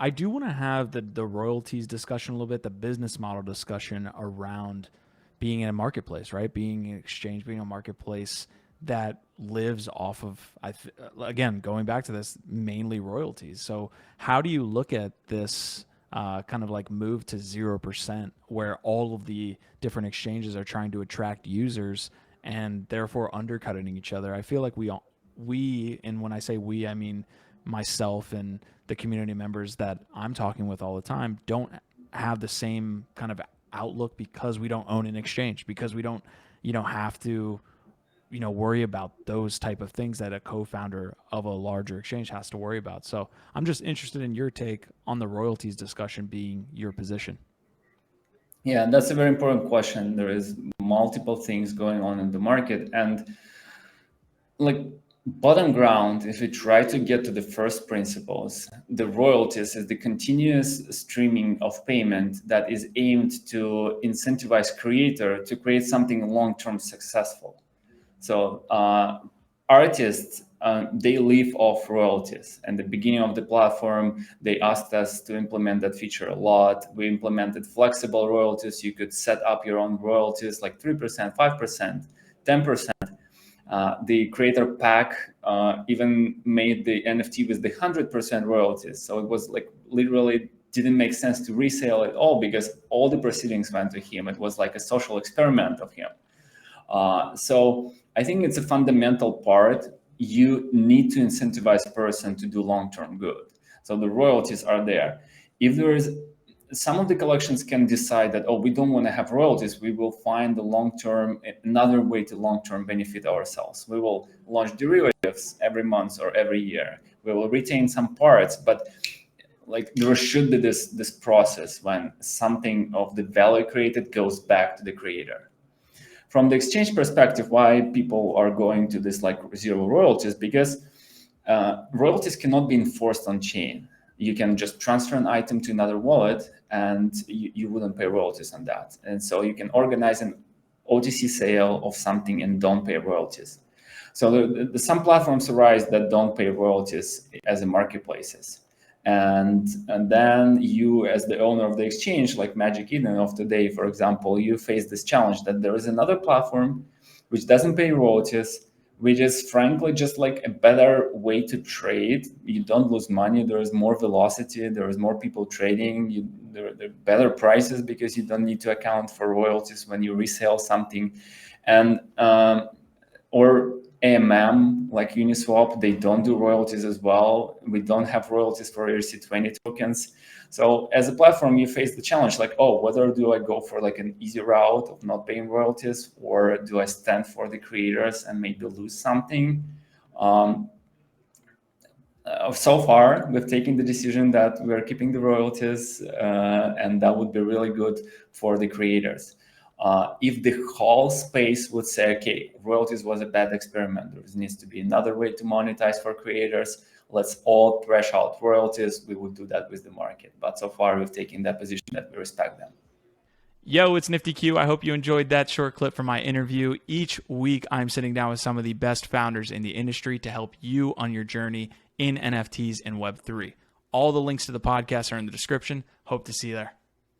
I do want to have the royalties discussion a little bit, the business model discussion around being in a marketplace, right? Being an exchange, being a marketplace that lives off of, again, going back to this, mainly royalties. So how do you look at this kind of like move to 0%, where all of the different exchanges are trying to attract users and therefore undercutting each other? I feel like and when I say we, I mean myself and the community members that I'm talking with all the time, don't have the same kind of outlook because we don't own an exchange, because we don't, have to, worry about those type of things that a co-founder of a larger exchange has to worry about. So I'm just interested in your take on the royalties discussion being your position. Yeah, that's a very important question. There is multiple things going on in the market, and like bottom ground, if we try to get to the first principles, the royalties is the continuous streaming of payment that is aimed to incentivize creator to create something long-term successful. So artists, they live off royalties. And the beginning of the platform, they asked us to implement that feature a lot. We implemented flexible royalties. You could set up your own royalties like 3%, 5%, 10%. The creator pack even made the NFT with the 100% royalties. So it was like literally didn't make sense to resale at all because all the proceedings went to him. It was like a social experiment of him. So I think it's a fundamental part. You need to incentivize person to do long-term good. So the royalties are there. If there is, some of the collections can decide that, we don't want to have royalties. We will find another way to long-term benefit ourselves. We will launch derivatives every month or every year. We will retain some parts, but like there should be this process when something of the value created goes back to the creator. From the exchange perspective, why people are going to this like zero royalties, because royalties cannot be enforced on chain. You can just transfer an item to another wallet and you wouldn't pay royalties on that. And so you can organize an OTC sale of something and don't pay royalties. So some platforms arise that don't pay royalties as a marketplaces. And then you, as the owner of the exchange, like Magic Eden of today, for example, you face this challenge that there is another platform which doesn't pay royalties, which is frankly just like a better way to trade. You don't lose money. There is more velocity. There is more people trading. There are better prices because you don't need to account for royalties when you resell something. And or AMM, like Uniswap, they don't do royalties as well. We don't have royalties for ERC20 tokens. So as a platform, you face the challenge like, whether do I go for like an easy route of not paying royalties, or do I stand for the creators and maybe lose something? So far, we've taken the decision that we're keeping the royalties, and that would be really good for the creators. If the whole space would say, okay, royalties was a bad experiment, there needs to be another way to monetize for creators, let's all thresh out royalties, we would do that with the market. But so far, we've taken that position that we respect them. Yo, it's NiftyQ. I hope you enjoyed that short clip from my interview. Each week, I'm sitting down with some of the best founders in the industry to help you on your journey in NFTs and Web3. All the links to the podcast are in the description. Hope to see you there.